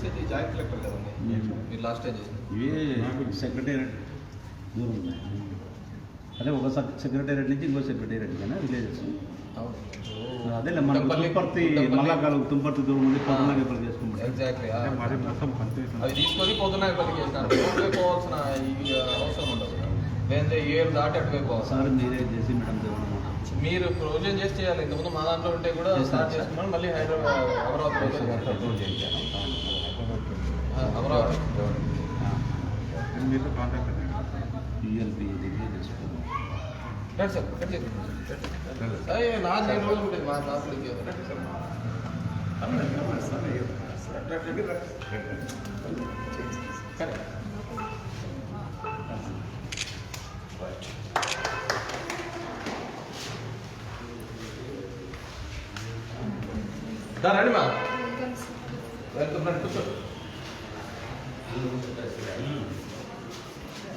చేసేది joint collector కదండి మీరు లాస్ట్ టైం చేసింది. ఇవి సెక్రటేరియట్ దూరం ఉన్నాయి. అదే ఒక సెక్రటేరియట్ నుంచి ఇంకో సెక్రటేరియట్ కానీ విలేజెస్. అదే మన తుంపర్తి మల్లాకాలం తుంపర్తి దూరం నుండి పొద్దునాగపల్లి చేసుకుంటాం. ఎగ్జాక్ట్లీ అవి తీసుకొని పొద్దునాగపల్లికి చేసినారు. అటువైపు పోవాల్సిన అవసరం ఉండదు. లేదంటే ఏరు దాటి అటువైపు పోవాలి. సార్ మీరే చేసి మేడం మీరు ప్రొవిజన్ చేసి చేయాలి. ఇంతకుముందు మా దాంట్లో ఉంటే కూడా స్టార్ట్ చేసుకున్నాను. మళ్ళీ హైదరాబాద్ అమరావతి అమరావతి మీతో కాంటాక్ట్ యూఎల్పి దగ్గర చేసుకోండి సార్. నా 2 రోజులు ఉంటుంది మా దాంట్లోకి. రండి మా వెల్కమ్ రండి కూర్చో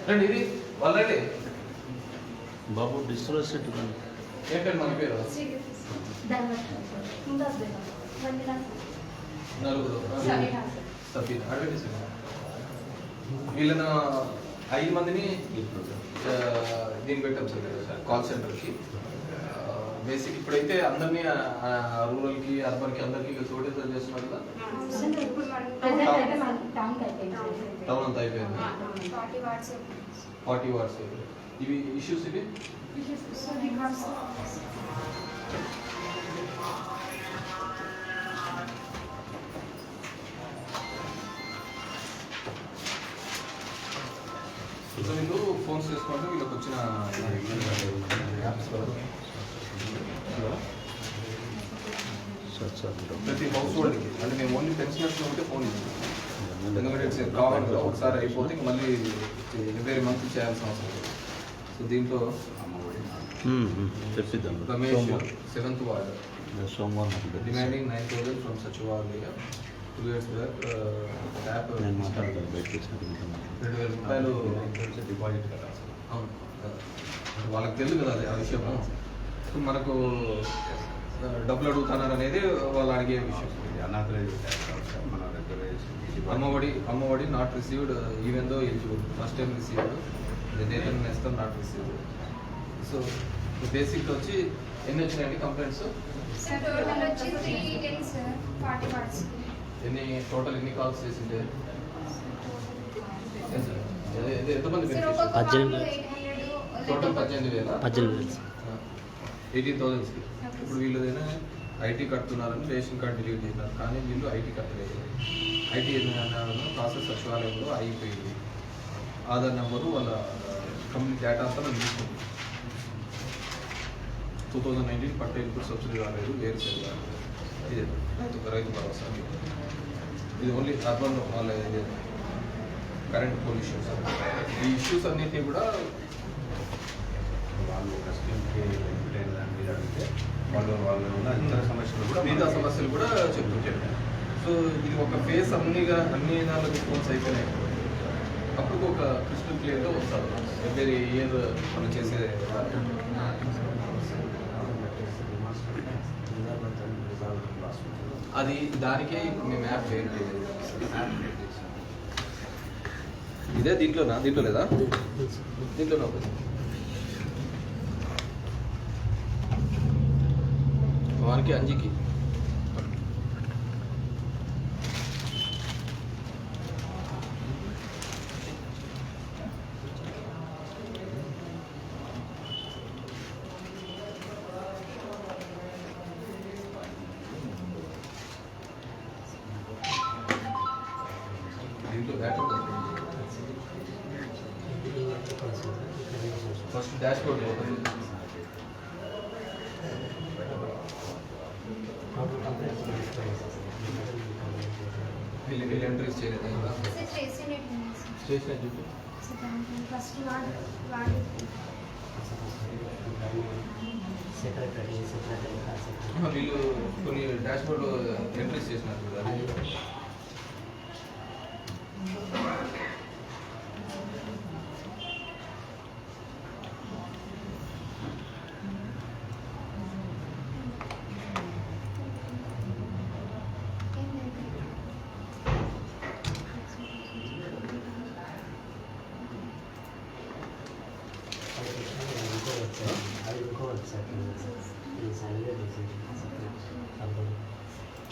రండి. ఇది వాళ్ళండి బాబు డిస్ట్రోస్ సెట్ ఏంటండి మన పేరు నలుగురు సఫీన్ అడగండి సార్. వీళ్ళను 5 మందిని దీన్ని పెట్టాం సార్ కాల్ సెంటర్కి. బేసిక్ ఇప్పుడైతే అందరినీ రూరల్కి అర్బన్కి అందరికీ ఒకటే చేస్తున్నారు కదా. టౌన్ అంతా అయిపోయింది. 40 వార్డ్స్ ఇవి ఇష్యూస్ ఇవి వీళ్ళు ఫోన్స్ చేసుకోండి. వీళ్ళకి వచ్చిన ప్రతి హౌస్ హోల్డ్కి అంటే మేము ఓన్లీ పెన్షనర్స్ ఉంటే ఫోన్ ఇస్తాం. ఎందుకంటే కావాలి కదా, ఒకసారి అయిపోతే మళ్ళీ ఎవ్రీ మంత్ చేయాల్సిన అవసరం లేదు. సో దీంట్లో చెప్పిద్దాం. రమేష్ 7th వార్డ్ సోమవారం డిమాండింగ్ 9,000 ఫ్రమ్ సచివాలయ 2 years బ్యాక్. ట్యాప్ నేను మాట్లాడతాను బయట 2,000 రూపాయలు డిపాజిట్ కదా. అవును, వాళ్ళకి తెలుసు కదా అది ఆ విషయం. సో మనకు డబ్బులు అడుగుతున్నారు అనేది వాళ్ళు అడిగే విషయం. Ammavodi not received even though eligible. First time received, దేని నేస్తాం నాట్ రిసీవ్డ్. సో బేసిక్ వచ్చి ఎన్ని వచ్చినాయండి కంప్లైంట్స్? టోటల్ ఎన్ని కాల్స్ చేసిండే? ఎంతమంది? టోటల్ 18,000. 18,000. ఇప్పుడు వీళ్ళదైనా ఐటీ కడుతున్నారని రేషన్ కార్డు డిలీట్ చేసినారు, కానీ వీళ్ళు ఐటీ కట్టలేదు. ఐటీ ప్రాసెస్ సచివాలయంలో అయిపోయింది. ఆధార్ నెంబరు వాళ్ళ కంప్లీట్ డేటా అంతా మనం తీసుకుంటాం. 2019 పట్ట ఇన్పుట్ సబ్సిడీ రాలేదు, వేరు చేయలేదు. ఇదే రైతు భరోసా. ఇది ఓన్లీ అర్బన్ వాళ్ళ కరెంట్ పొల్యూషన్స్. ఈ ఇష్యూస్ అన్నింటినీ కూడా వాళ్ళు ఉన్న ఇతర సమస్యలు కూడా మిగతా సమస్యలు కూడా చెప్తుంటారు. సో ఇది ఒక ఫేస్ అన్ని దానికి ఫోన్స్ అయిపోయినాయి. అప్పుడు ఒక క్రిస్టల్ క్లియర్గా వస్తారు ఎవ్రీ ఇయర్ మనం చేసే. అది దానికే మేము యాప్ క్రియేట్ చేయాలి. ఇదే దీంట్లోనా? దీంట్లో లేదా? దీంట్లోనే ఒక వానికి 5కి దీంట్లో battery first dash board open వీళ్ళు ఎంట్రీస్ చేయలేదు చేసిన చూపి. వీళ్ళు కొన్ని డాష్ బోర్డ్ ఎంట్రీస్ చేసినారు కదా.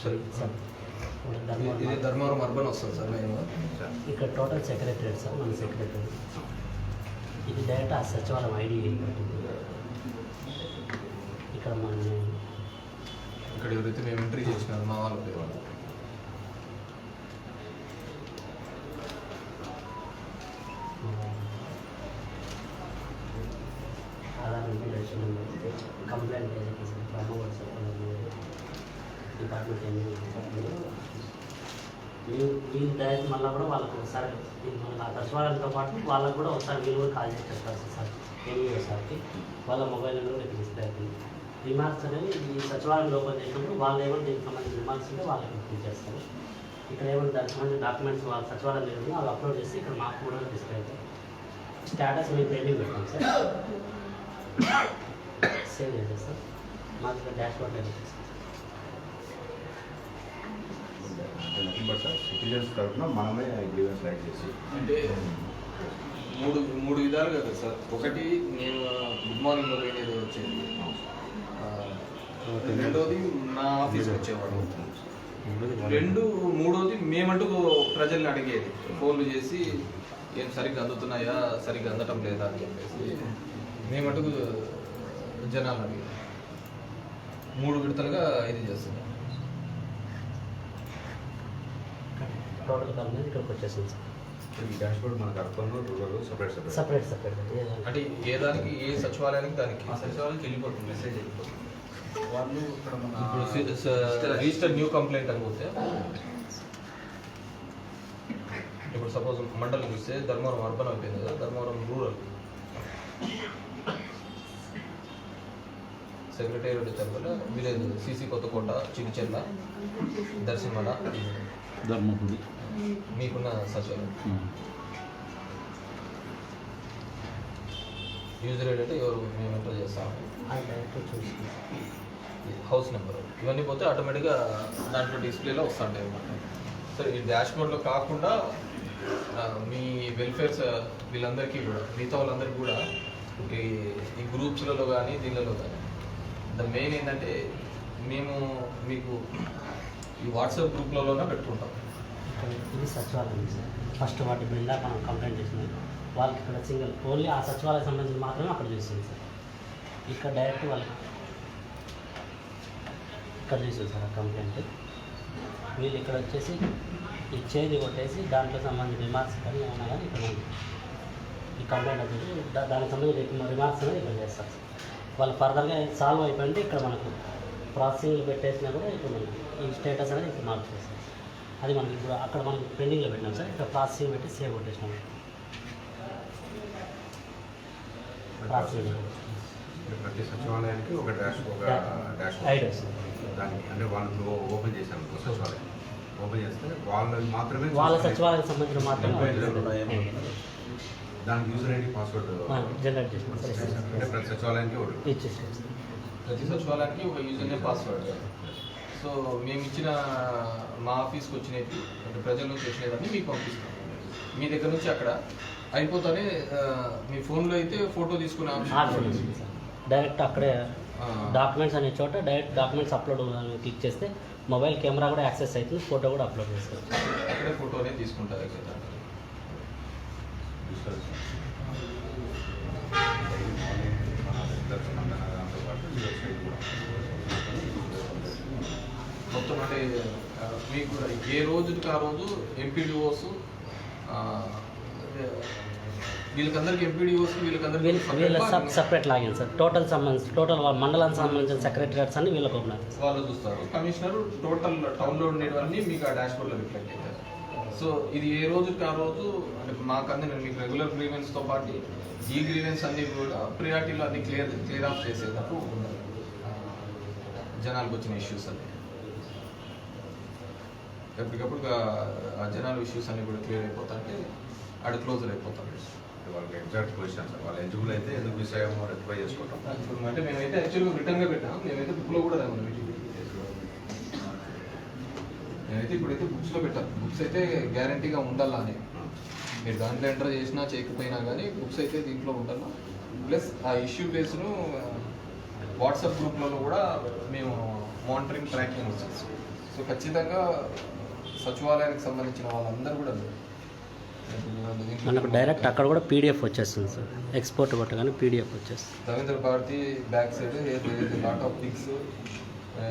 సరే సార్ ఇది ధర్మవరం అర్బన్ వస్తుంది సార్ మేము ఇక్కడ టోటల్ సెక్రటరేట్ సార్ మన సెక్రటరీ. ఇది డైరెక్ట్ ఆ సచివాలయం ఐడి ఇక్కడ మన ఇక్కడ ఎవరైతే మేము ఎంట్రీ చేసినారు మా వాళ్ళ పేరు వాళ్ళు ఆధార్ రిలేషన్ కంప్లైంట్ ఏదైతే సార్ ప్రమోట్ డిపార్ట్మెంట్ వీళ్ళు డైరెక్ట్ మళ్ళీ కూడా వాళ్ళకు ఒకసారి మన సచివాలయంతో పాటు వాళ్ళకు కూడా ఒకసారి వీళ్ళు కూడా కాల్ చేస్తారు సార్ ఎన్ఈఓ సార్కి వాళ్ళ మొబైల్ నెంబర్ మీకు డిస్ప్లే అవుతుంది. రిమార్క్స్ అనేవి ఈ సచివాలయం ఓపెన్ చేసినప్పుడు వాళ్ళు ఏమైనా దీనికి సంబంధించిన రిమార్క్స్ ఉంటే వాళ్ళకి ఫిల్ చేస్తారు. ఇక్కడ ఏమైనా దానికి సంబంధించిన డాక్యుమెంట్స్ వాళ్ళ సచివాలయం జరిగిందో అవి అప్లోడ్ చేసి ఇక్కడ మాకు కూడా డిస్ప్లే అవుతాయి. స్టేటస్ మీకు పెండింగ్ పెట్టాం సార్, సేవ్ చేసేస్తాం. మాకు ఇక్కడ డాష్ బోర్డ్ అయిపోతుంది. బట్ సార్ సిటిజన్స్ తరఫున మనమే గ్రీవెన్స్ రైట్ చేసి అంటే మూడు విధాలుగా కదా సార్. ఒకటి నేను గుడ్ మార్నింగ్ అనేది వచ్చేది, రెండోది నా ఆఫీస్కి వచ్చేవాడు, మూడోది మేమంటూ ప్రజల్ని అడిగేది ఫోన్లు చేసి ఏం సరిగ్గా అందుతున్నాయా సరిగ్గా అందటం లేదా అని చెప్పేసి మేమంటూ జనాలు అడిగేది. 3 విడతలుగా ఇది చేస్తున్నాం. టోటల్ కంపెనీ ఇక్కడికి వచ్చేసింది సార్. ఈ డాష్ బోర్డ్ మనకు అర్బన్ రూరల్ సపరేట్ సపరేట్ అంటే ఏ దానికి ఏ సచివాలయానికి దానికి సచివాలయానికి వెళ్ళిపోతుంది మెసేజ్ వెళ్ళిపోతుంది. వాళ్ళు ఇక్కడ మన రిజిస్టర్ న్యూ కంప్లైంట్ అని పోతే ఇప్పుడు సపోజ్ మండలం చూస్తే ధర్మవరం అర్బన్ అయిపోయింది కదా, ధర్మవరం రూరల్ సెక్రటేరియట్ తరఫున విలేజ్ సిసి కొత్తకోట చిరుచెల్ల దర్శిమల ధర్మపురి మీకున్న సచివాలయం యూజర్ ఏంటంటే ఎవరు మేము ఎంటర్ చేస్తాము, హౌస్ నెంబర్ ఇవన్నీ పోతే ఆటోమేటిక్గా దాంట్లో డిస్ప్లేలో వస్తుంటాయి అన్నమాట. సరే ఈ డాష్ బోర్డ్లో కాకుండా మీ వెల్ఫేర్స్ వీళ్ళందరికీ కూడా మిగతా వాళ్ళందరికీ కూడా ఈ గ్రూప్స్లలో కానీ దీనిలలో కానీ ద మెయిన్ ఏంటంటే మేము మీకు ఈ వాట్సాప్ గ్రూప్లలోనే పెట్టుకుంటాం. ఇది సచివాలయం సార్. ఫస్ట్ వాటి మీద మనం కంప్లైంట్ చేసినాం వాళ్ళకి ఇక్కడ సింగిల్ ఓన్లీ ఆ సచివాలయం సంబంధించి మాత్రమే అక్కడ చూసింది సార్. ఇక్కడ డైరెక్ట్ వాళ్ళకి ఇక్కడ చూసింది సార్ ఆ కంప్లైంట్. వీళ్ళు ఇక్కడ వచ్చేసి ఇచ్చేది కొట్టేసి దాంట్లో సంబంధించిన రిమార్క్స్ కానీ ఏమన్నా కానీ ఇక్కడ ఈ కంప్లైంట్ వచ్చేసి దానికి సంబంధించిన రిమార్క్స్ అనేది ఇక్కడ చేస్తారు సార్. వాళ్ళు ఫర్దర్గా సాల్వ్ అయిపోయింటే ఇక్కడ మనకు ప్రాసెసింగ్లో పెట్టేసినా కూడా ఇప్పుడు మనకి ఈ స్టేటస్ అనేది ఇక్కడ మార్చేస్తాం. అది మనకి ఇప్పుడు అక్కడ మనం పెండింగ్లో పెట్టినాం సార్, ఇక్కడ ప్రాసెసింగ్ పెట్టి సేవ్ కొట్టేసినాం. ప్రాసెసింగ్ ప్రతి సచివాలయానికి ఒక డాష్ ఐడియా సార్. దానికి అంటే వాళ్ళు ఓపెన్ చేశాను సచివాలయం ఓపెన్ చేస్తే వాళ్ళకి మాత్రమే వాళ్ళ సచివాలయం సంబంధించిన మాత్రమే దానికి యూజర్ ఐడి పాస్వర్డ్ జనరేట్ చేసినాం సార్. అంటే ప్రతి సచివాలయానికి ఒకటి ఇచ్చేసాం సార్. ప్రతి సచివాలయానికి ఒక యూజర్ నేమ్ పాస్వర్డ్. సో మేము ఇచ్చిన మా ఆఫీస్కి వచ్చినవి అంటే ప్రజల నుంచి వచ్చినవన్నీ మీకు పంపిస్తాం. మీ దగ్గర నుంచి అక్కడ అయిపోతానే మీ ఫోన్లో అయితే ఫోటో తీసుకునే ఆప్షన్ ఉంది సార్. డైరెక్ట్ అక్కడే డాక్యుమెంట్స్ అనే చోట డైరెక్ట్ డాక్యుమెంట్స్ అప్లోడ్ క్లిక్ చేస్తే మొబైల్ కెమెరా కూడా యాక్సెస్ అవుతుంది, ఫోటో కూడా అప్లోడ్ చేస్తారు. అక్కడే ఫోటో అనేది తీసుకుంటారు కదా. మొత్తం అంటే మీకు ఏ రోజుకి ఆ రోజు ఎంపీడీఓస్ వీళ్ళకందరికి ఎంపీడీఓస్ వీళ్ళ సపరేట్ లాగిన్ సార్. టోటల్ మండలానికి సంబంధించిన సెక్రటరీస్ అన్ని వీళ్ళకి ఉన్నారు. వాళ్ళు చూస్తారు. కమిషనర్ టోటల్ టౌన్లో ఉండేవన్నీ మీకు ఆ డాష్ బోర్డ్లో రిఫ్లెక్ట్ అవుతారు. సో ఇది ఏ రోజుకి ఆ రోజు అంటే మాకు నేను మీకు రెగ్యులర్ గ్రీవెన్స్తో పాటు ఈ గ్రీవెన్స్ అన్ని కూడా ప్రియారిటీలో అన్ని క్లియర్ ఆఫ్ చేసేటప్పుడు జనాలకు వచ్చిన ఇష్యూస్ అన్ని ఎప్పటికప్పుడు ఆ జనాల ఇష్యూస్ అన్ని కూడా క్లియర్ అయిపోతాయంటే అక్కడ క్లోజర్ అయిపోతాం. వాళ్ళకి ఎగ్జాక్ట్ క్వశ్చన్ సార్ వాళ్ళు ఎలిజిబుల్ అయితే ఎందుకు మిస్ అయ్యామో రెక్టిఫై చేసుకుంటాం. అంటే మేమైతే యాక్చువల్గా రిటర్న్గా పెట్టాం. మేమైతే బుక్లో కూడా నేనైతే ఇప్పుడైతే బుక్స్లో పెట్టాను. బుక్స్ అయితే గ్యారంటీగా ఉండాలా అని. మీరు దాంట్లో ఎంటర్ చేసినా చేయకపోయినా కానీ బుక్స్ అయితే దీంట్లో ఉండాలా. ప్లస్ ఆ ఇష్యూ బేస్ను వాట్సాప్ గ్రూప్లలో కూడా మేము మానిటరింగ్ ట్రాకింగ్ వచ్చేసి. సో ఖచ్చితంగా సచివాలయానికి సంబంధించిన వాళ్ళందరూ కూడా మనకు డైరెక్ట్ అక్కడ కూడా పీడిఎఫ్ వచ్చేస్తుంది సార్, ఎక్స్పోర్ట్ కొట్టగానే పీడిఎఫ్ వచ్చేస్తుంది. Ravindra Bharathi back side lot of things,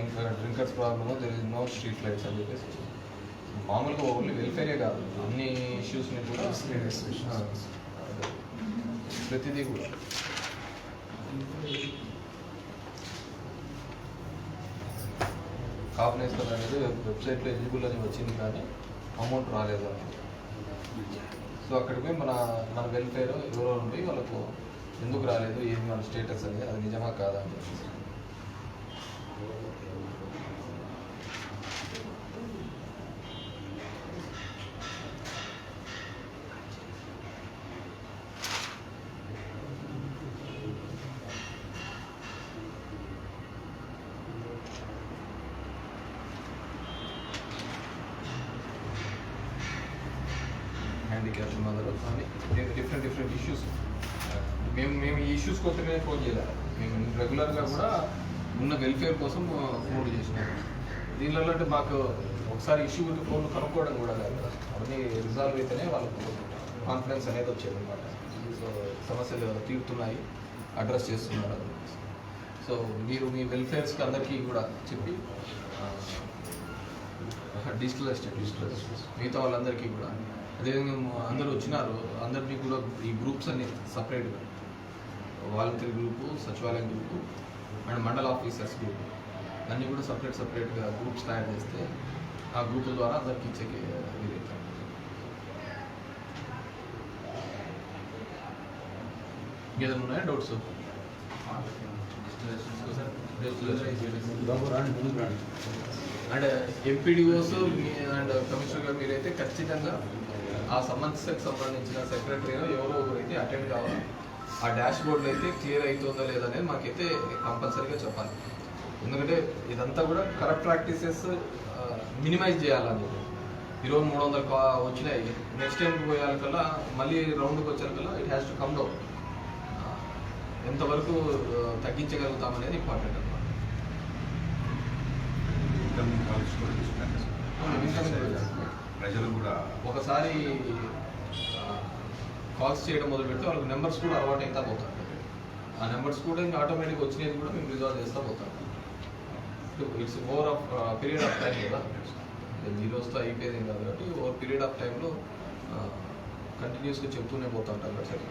ఇంకా drinkers problem, there is no street lights అని చెప్పేసి మామూలుగా ఓన్లీ వెల్ఫేరే కాదు అన్ని ఇష్యూస్ని కూడా ప్రతిదీ కూడా కాంబినేషన్ అనేది వెబ్సైట్లో ఎలిజిబుల్ అని వచ్చింది కానీ అమౌంట్ రాలేదు అని. సో అక్కడికి పోయి మన వెల్ఫేర్ ఎవరో ఉండి వాళ్ళకు ఎందుకు రాలేదు, ఏది మన స్టేటస్ అనేది, అది నిజమా కాదా అని చెప్పేసి. హ్యాండిక్యాప్ మదర్ అని డిఫరెంట్ ఇష్యూస్. మేము ఈ ఇష్యూస్ కోసమే ఫోన్ చేయలేదు, మేము రెగ్యులర్గా కూడా ఉన్న వెల్ఫేర్ కోసం ఫోన్ చేసినాము. దీనిలో అంటే మాకు ఒకసారి ఇష్యూ ఉంటే ఫోన్ కనుక్కోవడం కూడా కాదు కదా, అవన్నీ రిజాల్వ్ అయితేనే వాళ్ళకు కాన్ఫిడెన్స్ అనేది వచ్చేది అనమాట. సో సమస్యలు తీరుతున్నాయి, అడ్రస్ చేస్తున్నారు. సో మీరు మీ వెల్ఫేర్స్కి అందరికీ కూడా చెప్పి డిజిటల్ ఎస్టేట్ మిగతా వాళ్ళందరికీ కూడా అదేవిధంగా అందరూ వచ్చినారు, అందరినీ కూడా ఈ గ్రూప్స్ అన్ని సపరేట్గా వాలంటీర్ గ్రూపు, సచివాలయం గ్రూపు అండ్ మండల ఆఫీసర్స్ గ్రూప్ అన్నీ కూడా సపరేట్గా గ్రూప్స్ తయారు చేస్తే ఆ గ్రూపుల ద్వారా అందరికి ఇచ్చే వీలైతే. ఇంకేదైనా ఉన్నాయా doubts? And MPDOs and commissioner గారు మీరైతే ఖచ్చితంగా ఆ సమస్యకు సంబంధించిన సెక్రటరీ ఎవరో ఒకరైతే అటెండ్ కావాలి. ఆ డాష్ బోర్డ్లో అయితే క్లియర్ అవుతుందో లేదనేది మాకైతే కంపల్సరీగా చెప్పాలి. ఎందుకంటే ఇదంతా కూడా కరప్ట్ ప్రాక్టీసెస్ మినిమైజ్ చేయాలని. ఈరోజు 300 వచ్చినాయి, నెక్స్ట్ టైంకి పోయాకల్లా మళ్ళీ రౌండ్కి వచ్చేకల్లా it has to come down. ఎంతవరకు తగ్గించగలుగుతామనేది ఇంపార్టెంట్ అనమాట. ప్రజలు కూడా ఒకసారి కాల్స్ చేయడం మొదలు పెడితే వాళ్ళకి నెంబర్స్ కూడా అలవాటు అవుతా పోతారు. ఆ నెంబర్స్ కూడా ఇంకా ఆటోమేటిక్గా వచ్చినది కూడా మేము రిజాల్వ్ చేస్తూ పోతాం. It's over of period of time కదా, ఈ రోజుతో అయిపోయేది కాదు కాబట్టి ఓవర్ పీరియడ్ ఆఫ్ టైంలో కంటిన్యూస్గా చెప్తూనే పోతా ఉంటాం కదా sir.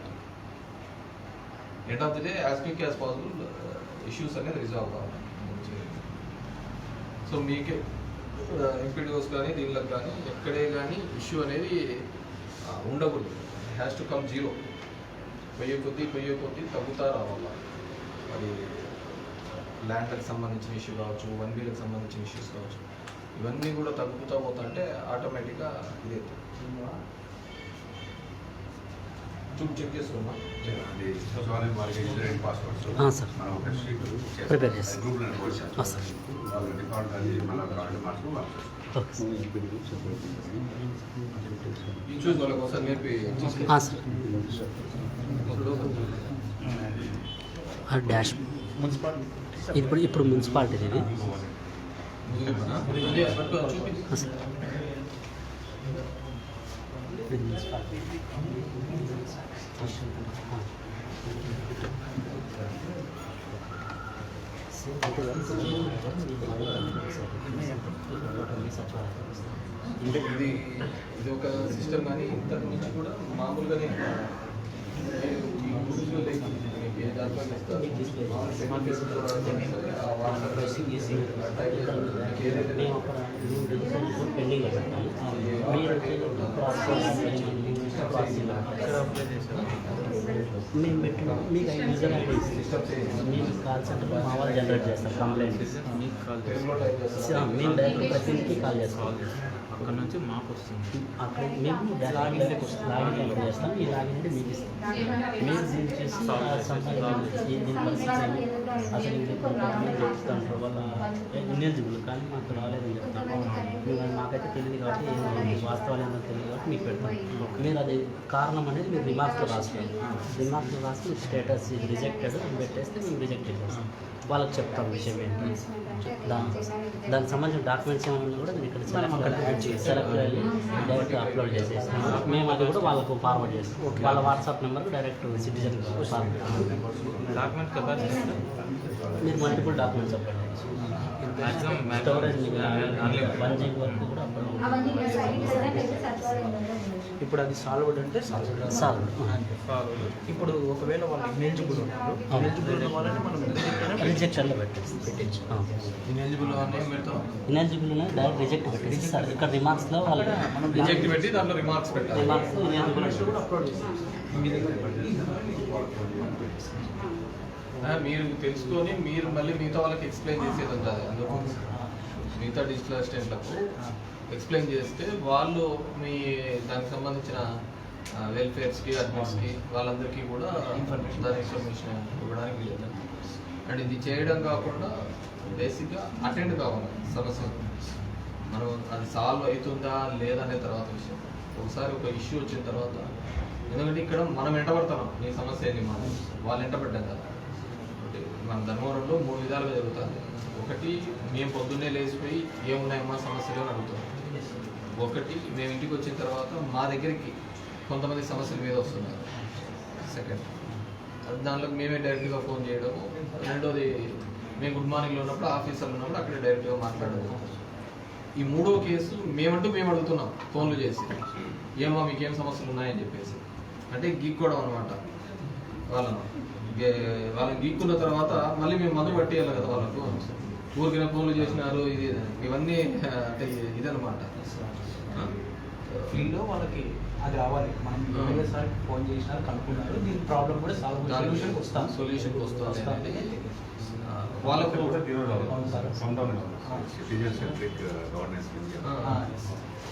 End of the day as quick as possible issues అనేది రిజాల్వ్ కావాలి. సో మీకే ఎంపీడీఓస్ కానీ దీనిలకు కానీ ఎక్కడే కానీ ఇష్యూ అనేది ఉండకూడదు. Has to come zero. పోయే కొద్దీ తగ్గుతా రావాలి. అది ల్యాండ్లకు సంబంధించిన ఇష్యూ కావచ్చు, 1Bలకు సంబంధించిన ఇష్యూస్ కావచ్చు, ఇవన్నీ కూడా తగ్గుతూ పోతుంటే ఆటోమేటిక్గా ఇదే చెక్ చేసుకున్నా. సచివాలయం వారికి యూజర్ పాస్వర్డ్స్ సార్ మనం ఒక షీట్ ప్రిపేర్ చేస్తాం. గ్రూప్లో సార్ వాళ్ళ రికార్డ్ అది మళ్ళీ కార్డు మార్చుకుని ఇష్యూస్ వాళ్ళ కోసం నేర్పి సార్ డాష్ ఇప్పుడు మున్సిపాలిటీ ఇది సార్. అంటే ఇది ఒక సిస్టమ్ కానీ ఇంతకు నుంచి కూడా మామూలుగానే ఈ గ్రూప్స్లో మీకు ఏ దాంట్లో పెండింగ్లో పెట్టాలి. మేము పెట్టిన మీకు యూజర్ ఐడి మీకు కాల్ సెంటర్ మా వాళ్ళు జనరేట్ చేస్తారు కంప్లైంట్. మేము డైరెక్ట్ ప్రతినిధికి కాల్ చేసుకోవాలి. అక్కడ నుంచి మాకు వస్తుంది. అక్కడ మేము లాగిన్ ఎంటర్ చేస్తాం. ఈ లాగిన్ అంటే మీకు ఇస్తాం. మీరు దీన్ని చేసి దీని పరిస్థితి అసలు చెప్తాను వాళ్ళ ఇన్ఎలిజిబుల్ కానీ మాకు రాలేదని చెప్తాను. మాకైతే తెలియదు కాబట్టి వాస్తవాలు ఏమో తెలియదు కాబట్టి మీకు పెడతాం. మీరు అది కారణం అనేది మీరు రిమార్క్స్లో రాస్తారు. రిమార్క్స్లో రాసి స్టేటస్ రిజెక్టెడ్ అని పెట్టేస్తే మేము రిజెక్ట్ చేసేస్తాం. వాళ్ళకి చెప్తాం విషయం ఏంటి. దానికి సంబంధించిన డాక్యుమెంట్స్ ఏమైనా ఉన్నా కూడా మీరు ఇక్కడ సెలెక్ట్ వెళ్ళి డైరెక్ట్ అప్లోడ్ చేసేస్తాము. మేము అది కూడా వాళ్ళకు ఫార్వర్డ్ చేస్తాం. వాళ్ళ వాట్సాప్ నెంబర్కి డైరెక్ట్ సిటిజన్ డాక్యుమెంట్ కెపాసిటీ మీరు మల్టిపుల్ డాక్యుమెంట్స్ అప్లోడ్ చేయొచ్చు. స్టోరేజ్ 1 GB వరకు కూడా అప్లోడ్ ఇప్పుడు అది సాల్వ్డ్ అంటే సార్ ఇప్పుడు ఒకవేళ వాళ్ళు ఇనెలిజిబుల్ ఉన్నారు, ఇనెలిజిబుల్ ఉన్న వాళ్ళని మనం రిజెక్టర్లో పెట్టేసి ఇనెలిజిబుల్ అని ఏం పెడతాం? ఇనెలిజిబుల్ డైరెక్ట్ రిజెక్ట్ పెట్టేసి సార్ ఇక్కడ రిమార్క్స్లో వాళ్ళు రిజెక్ట్ పెట్టి దాంట్లో రిమార్క్స్ పెట్టాలి. రిమార్క్స్ ఇనెలిజిబుల్ కూడా అప్లోడ్ చేస్తాం. మీరు తెలుసుకొని మీరు మళ్ళీ మిగతా వాళ్ళకి ఎక్స్ప్లెయిన్ చేసేది ఉంటుంది. అందులో మిగతా డిజిటల్ అసిస్టెంట్లకు ఎక్స్ప్లెయిన్ చేస్తే వాళ్ళు మీ దానికి సంబంధించిన వెల్ఫేర్స్కి అడ్మిట్స్కి వాళ్ళందరికీ కూడా దాని ఇన్ఫర్మేషన్ ఇవ్వడానికి వీలు. అండ్ ఇది చేయడం కాకుండా బేసిక్గా అటెండ్ కావాలి సమస్య. మనం అది సాల్వ్ అవుతుందా లేదా అనే తర్వాత విషయం. ఒకసారి ఒక ఇష్యూ వచ్చిన తర్వాత, ఎందుకంటే ఇక్కడ మనం ఎంటబడతాం నీ సమస్య ఏంటి, మనం వాళ్ళు ఎంటబడ్డాం కదా. మన ధర్మవరంలో 3 విధాలుగా జరుగుతుంది. ఒకటి, మేము పొద్దున్నే లేచిపోయి ఏమున్నాయమ్మా సమస్యలు అని అడుగుతాం. ఒకటి, మేము ఇంటికి వచ్చిన తర్వాత మా దగ్గరికి కొంతమంది సమస్యల మీద వస్తున్నారు. సెకండ్, దాంట్లో మేమే డైరెక్ట్గా ఫోన్ చేయడము. రెండోది, మేము గుడ్ మార్నింగ్లో ఉన్నప్పుడు ఆఫీసర్లు ఉన్నప్పుడు అక్కడే డైరెక్ట్గా మాట్లాడము. ఈ 3వ కేసు మేము అడుగుతున్నాం ఫోన్లు చేసి, ఏమో మీకేం సమస్యలు ఉన్నాయని చెప్పేసి. అంటే గీక్కోవడం అనమాట. వాళ్ళని గీక్కున్న తర్వాత మళ్ళీ మేము మందు పట్టేయాలి కదా వాళ్ళకు. ఊరికిన ఫోన్లు చేసినారు ఇది ఇవన్నీ అంటే ఇదనమాట. ఫీల్డ్లో వాళ్ళకి అది రావాలి. మనం వేరేసారి ఫోన్ చేసినారు, కనుక్కున్నారు, దీని ప్రాబ్లం కూడా సొల్యూషన్కి వస్తాం. సొల్యూషన్కి వస్తుంది అనేది వాళ్ళకు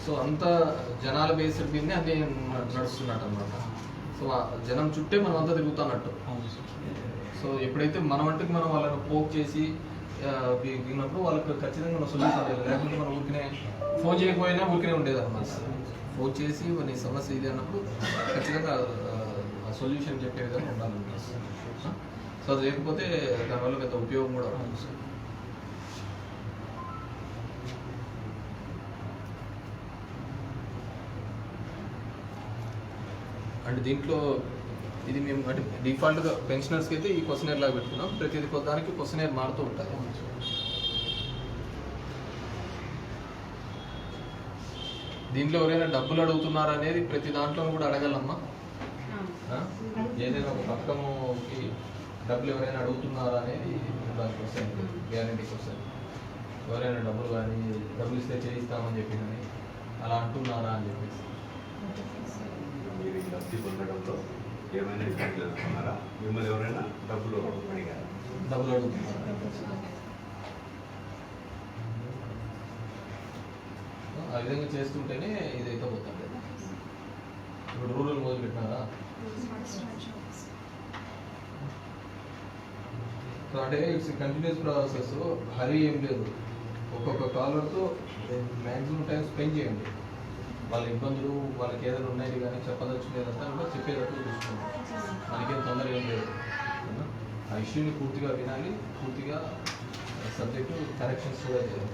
సో అంత జనాల బేస్డ్ మీదనే అన్ని నడుస్తున్నట్టు అనమాట. సో జనం చుట్టే మనం అంతా తిరుగుతున్నట్టు. సో ఎప్పుడైతే మనం అంటే మనం వాళ్ళని పోక్ చేసి దిగినప్పుడు వాళ్ళకి ఖచ్చితంగా మన సొల్యూషన్ లేదు. లేకపోతే మనం ఊరికనే ఫోన్ చేయకపోయినా ఊరికనే ఉండేది అనమాట. ఫోన్ చేసి మన సమస్య ఇది అన్నప్పుడు ఖచ్చితంగా సొల్యూషన్ చెప్పే విధంగా ఉండాలన్నమాట. సో అది లేకపోతే దానివల్ల పెద్ద ఉపయోగం కూడా ఉంటుంది. అంటే దీంట్లో ఇది మేము అంటే డిఫాల్ట్గా పెన్షనర్స్కి అయితే ఈ క్వశ్చనర్ లాగా పెట్టుకున్నాం. ప్రతిది దానికి క్వశ్చనర్ మారుతూ ఉంటుంది. దీంట్లో ఎవరైనా డబ్బులు అడుగుతున్నారా అనేది ప్రతి దాంట్లో కూడా అడగాలమ్మా. ఏదైనా ఒక పథకంకి డబ్బులు ఎవరైనా అడుగుతున్నారా అనేది దాని క్వశ్చన్, గ్యారంటీ క్వశ్చన్. ఎవరైనా డబ్బులు ఇస్తే చేయిస్తామని చెప్పి కానీ అలా అంటున్నారా అని చెప్పేసి. మీరు ఈ లబ్ధి పొందడంలో ఏమైనా ఇబ్బందులు ఎదుర్కొన్నారా? మిమ్మల్ని ఎవరైనా డబ్బులు అడిగారా? డబ్బులు అడుగుతున్నారా? ఆ విధంగా చేస్తుంటేనే ఇదైతే పోతుంది. ఇప్పుడు రూరల్ మొదలు పెట్టినారా? సో అంటే ఇట్స్ కంటిన్యూస్ ప్రాసెస్. హరీ ఏం లేదు. ఒక్కొక్క కాలర్తో మ్యాక్సిమం టైం స్పెండ్ చేయండి. వాళ్ళ ఇబ్బందులు వాళ్ళకి ఏదైనా ఉన్నాయి కానీ చెప్పదలుచుకునేదంతా కూడా చెప్పేటట్టు చూసుకోండి. మనకేం తొందర ఏం లేదు. ఆ ఇష్యూని పూర్తిగా వినాలి, పూర్తిగా సబ్జెక్టు కరెక్షన్స్ కూడా చేయాలి.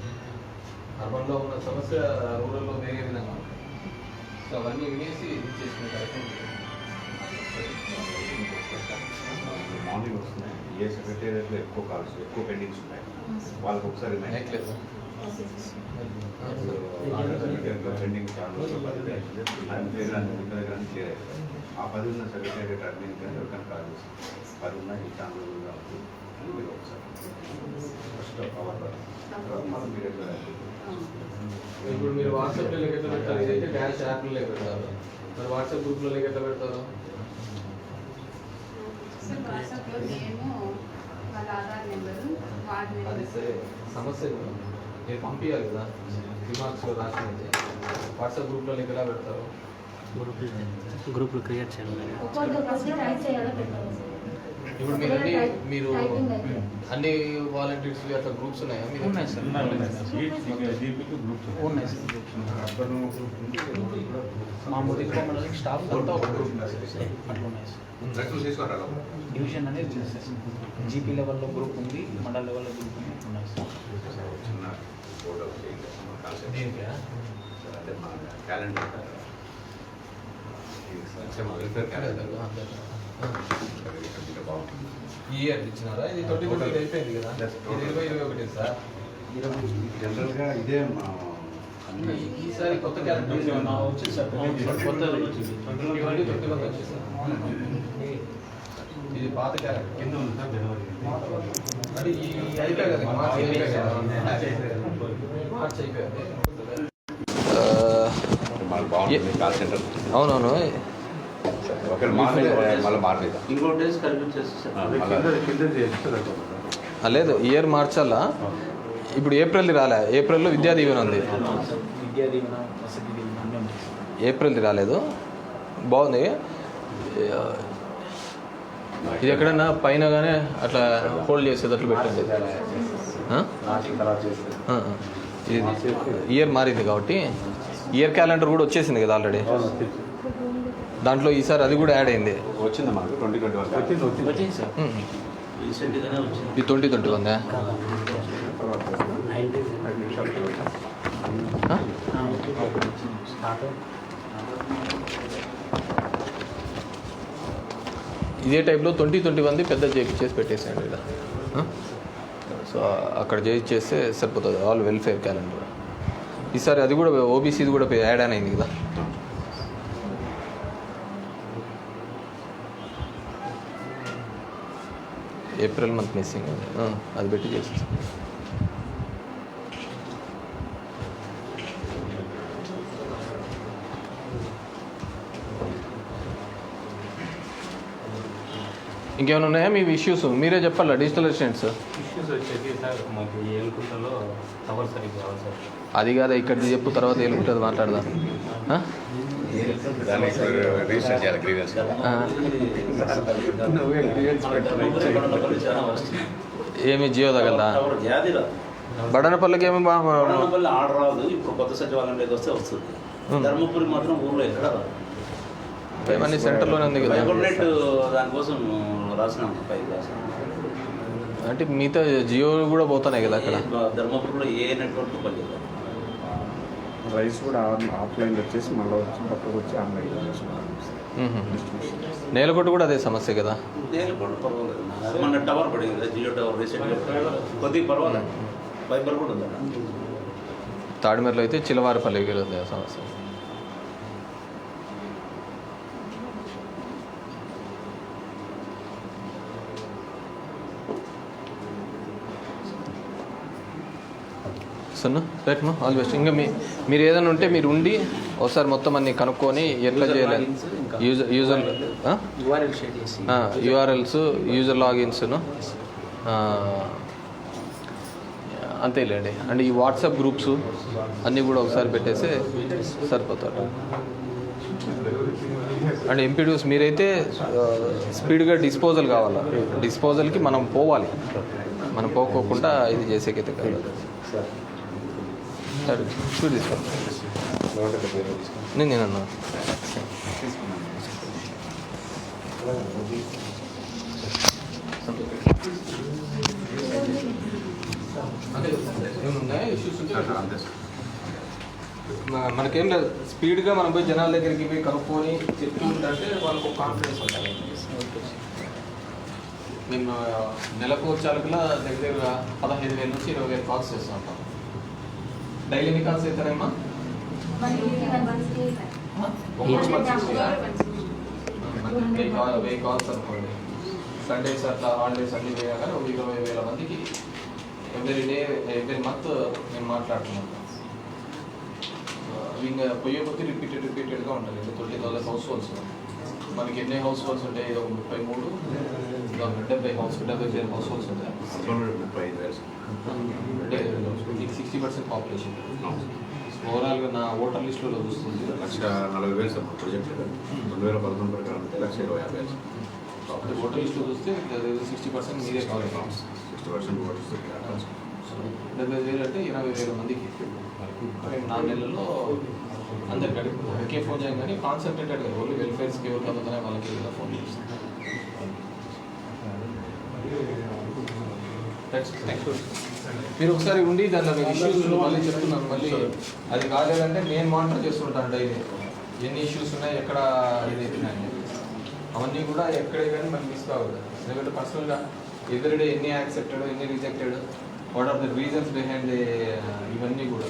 అర్బన్లో ఉన్న సమస్య రూరల్లో వేరే విధంగా ఉంటుంది. సో అవన్నీ వినేసి చేసుకునే కార్యక్రమం. మార్నింగ్ వస్తున్నాయి. ఏ సెక్రటేరియట్లో ఎక్కువ కాల్స్, ఎక్కువ పెండింగ్స్ ఉన్నాయి, వాళ్ళకి ఒకసారి లేదు పెండింగ్ దగ్గర క్లియర్ అవుతుంది. ఆ 10 ఉన్న సెక్రటేరియట్ అడ్మిన్ కానీ ఎవరికైనా కాల్ చేస్తాం, 10 ఉన్నాయి ఈ ఛానల్ కాబట్టి మీరు ఒకసారి ఫస్ట్ అవర్ మనం మీరు ఇప్పుడు మీరు వాట్సాప్లో ఎట్లా పెడతారు? ఇదైతే డాష్ యాప్లో పెడతారు. మరి వాట్సాప్ గ్రూప్లో ఎట్లా పెడతారు? వాట్సాప్లో నేను వాళ్ళ ఆధార్ నెంబరు అది సరే, సమస్య మీరు పంపించాలి కదా. రిమార్క్స్లో రాసినది వాట్సాప్ గ్రూప్లో ఎలా పెడతారు? గ్రూప్లు క్రియేట్ చేయాలి. ఇప్పుడు మీరు అన్ని వాలంటీర్స్ అట్లా గ్రూప్స్ ఉన్నాయా? మీరు ఉన్నాయి సార్, ఉన్నాయి సార్. మా మురికి మండలం స్టాఫ్ అంతా ఒక గ్రూప్ అట్లా ఉన్నాయి సార్. డ్రగ్స్ తీసుకోరా? డివిజన్ అనేది జీపీ లెవెల్లో గ్రూప్ ఉంది, మండల లెవెల్లో గ్రూప్ ఉంది. చిన్న ఫోటో చేయండి కాన్సెప్ట్ సార్ అంటే మా క్యాలెండర్ వెల్ఫేర్ క్యాలెండర్ బాగుంటుంది. ఈ ఇయర్ ఇచ్చినారా? ఇది 2020 అయిపోయింది కదా, ఇది 2021 సార్. జనరల్గా ఇదే మా ఈసారి కొత్త క్యాలెండర్ వచ్చింది సార్, కొత్త వచ్చింది. 2021 వచ్చేసారు. ఇది పాత క్యాలెండర్ కింద ఉంది సార్ జనవరి. అంటే ఈ అయిపోయాయి కదా, మార్చి అయిపోయాయి కదా. మార్చి అయిపోయాయి. మాకు బాగుంటుంది కాల్ సెంటర్. అవునవును. ఒకవేళ మళ్ళీ మారలేదు. ఇంకో డేస్ కనిపించేసి సార్. లేదు, ఇయర్ మార్చాలా. ఇప్పుడు ఏప్రిల్ది రాలే, ఏప్రిల్లో విద్యా దీవెన ఉంది. విద్యా దీవెన, వసతి దీవెన అన్నీ ఉంటాయి సార్. ఏప్రిల్ది రాలేదు, బాగుంది. ఇది ఎక్కడన్నా పైన కానీ అట్లా హోల్డ్ చేసేది అట్లా పెట్టండి. ఇది ఇయర్ మారింది కాబట్టి ఇయర్ క్యాలెండర్ కూడా వచ్చేసింది కదా ఆల్రెడీ. దాంట్లో ఈసారి అది కూడా యాడ్ అయింది. వచ్చింది మాకు 2021 వచ్చింది సార్, రీసెంట్గానే వచ్చింది. ఇది 2021 ఇదే టైప్లో 2021 పెద్ద చేసి పెట్టేసేయండి ఇలా. సో అక్కడ చేస్తే సరిపోతుంది. All welfare calendar. ఈసారి అది కూడా ఓబీసీది కూడా యాడ్ ఆన్ అయింది కదా. ఏప్రిల్ మంత్ మిస్సింగ్ అది పెట్టి చేసేసి. ఇంకేమైనా ఉన్నాయా మీ ఇష్యూస్? మీరే చెప్పాలా డిజిటల్ అసిస్టెంట్స్. ఇష్యూస్ వచ్చేసి సార్ మాకు ఏలుకుంటలో టవర్ సరిగ్గా కావాలి సార్. అది కాదా, ఇక్కడిది చెప్పు, తర్వాత ఏలుకుంటుంది మాట్లాడదాం. దాన్ని రిజిస్టర్ చేయాలి గ్రీవెన్స్. ఏమి జియో తగలదా? యాదిరా బడనపల్లికి ఏమి బడనపల్లి ఆర్డర్ రాదు. ఇప్పుడు కొత్త సచివాలయంలోకి వస్తే వస్తుంది. ధర్మపురి మాత్రం ఊళ్ళో ఎక్కడ రాదు. ఇవన్నీ సెంటర్లోనే ఉంది కదా. ఫైబర్నెట్ దానికోసం రాసిన పైకి రాసిన. అంటే మిగతా జియో కూడా పోతున్నాయి కదా అక్కడ. ధర్మపురిలో ఏ నెట్వర్క్ పనిచేయదు. రైస్ కూడా ఆఫ్లైన్ వచ్చేసి మళ్ళీ వచ్చి పక్కకు వచ్చి ఆన్లైన్ నేలకొట్టు కూడా అదే సమస్య కదా. నేను కూడా పర్వాలేదు. మన టవర్ పడింది కదా, జియో టవర్ రీసెంట్గా కొద్దిగా పర్వాలేదు. ఫైబర్ కూడా ఉందా? తాడిమేరలో అయితే చిలవారిపల్లికి ఉంది ఆ సమస్య. సన్న రైట్ మా ఆల్ బెస్ట్. ఇంకా మీరు ఏదైనా ఉంటే మీరు ఉండి ఒకసారి మొత్తం అన్ని కనుక్కొని ఎట్లా చేయాలి. యూజర్ URL షేర్ చేసి యూఆర్ఎల్స్, యూజర్ లాగిన్స్ను అంతేలేండి. అండ్ ఈ వాట్సాప్ గ్రూప్స్ అన్నీ కూడా ఒకసారి పెట్టేస్తే సరిపోతారు. అండ్ ఎంపీడీస్ మీరైతే స్పీడ్గా డిస్పోజల్ కావాలా. డిస్పోజల్కి మనం పోవాలి, మనం పోకోకుండా ఇది చేసేకైతే కాదు. సరే స్పీడ్ తీసుకోండి. నేను అన్నా మనకేం లేదు, స్పీడ్గా మనం పోయి జనాల దగ్గరికి పోయి కనుక్కొని చెప్తూ ఉంటే వాళ్ళకు కాన్ఫిడెన్స్ ఉంటుంది. మేము నెలకు వచ్చాకలా దగ్గర 15,000 నుంచి 20,000 కాల్స్ చేస్తూ ఉంటాం. డైలీ ఎన్ని కాల్స్ అవుతారేమ్మా? 1000 కాల్స్ అనుకోండి. సండేస్ అట్లా హాలిడేస్ అన్నీ వేయగా 20,000 మందికి ఎవ్రీ మంత్ మేము మాట్లాడుతున్నాం. ఇంకా పోయే కొద్ది రిపీటెడ్గా ఉండాలి. 20,000 హౌస్ హోల్డ్స్. మనకి ఎన్ని హౌస్ హోల్డ్స్ ఉంటాయి? 33, 70 హౌస్ 75 హౌస్ హోల్డ్స్ ఉంటాయి. 35,000 అంటే మీకు 60% పాపులేషన్. ఓవరాల్గా నా ఓటర్ లిస్టులో చూస్తుంది 1,40,000 సార్ ప్రొజెక్ట్ 2011 ప్రకారం 1,20,000. అప్పుడు ఓటర్ లిస్టులో చూస్తే 60% మీరే కావాలి. 60% ఓటర్స్ 70,000 అంటే 20,000 మందికి. మేము 4 నెలల్లో అందరికి ఒకే ఫోన్ చేయం, కానీ కాన్సన్ట్రేటెడ్గా ఓన్లీ వెల్ఫేర్స్కి ఎవరు కలుగుతున్నాయి వాళ్ళకి ఇలా ఫోన్ చేస్తాం. మీరు ఒకసారి ఉండి దానిలో ఇష్యూస్ మళ్ళీ చెప్తున్నాను, మళ్ళీ అది కాలేదంటే నేను మానిటర్ చేస్తుంటాను డైలీ ఎన్ని ఇష్యూస్ ఉన్నాయి, ఎక్కడ ఇది అవుతున్నాయని అవన్నీ కూడా ఎక్కడే కానీ మనకి మిస్ కావద్దు. ఎందుకంటే పర్సనల్గా ఎవ్రీడే ఎన్ని యాక్సెప్టెడ్, ఎన్ని rejected, what are the reasons behind ఇవన్నీ కూడా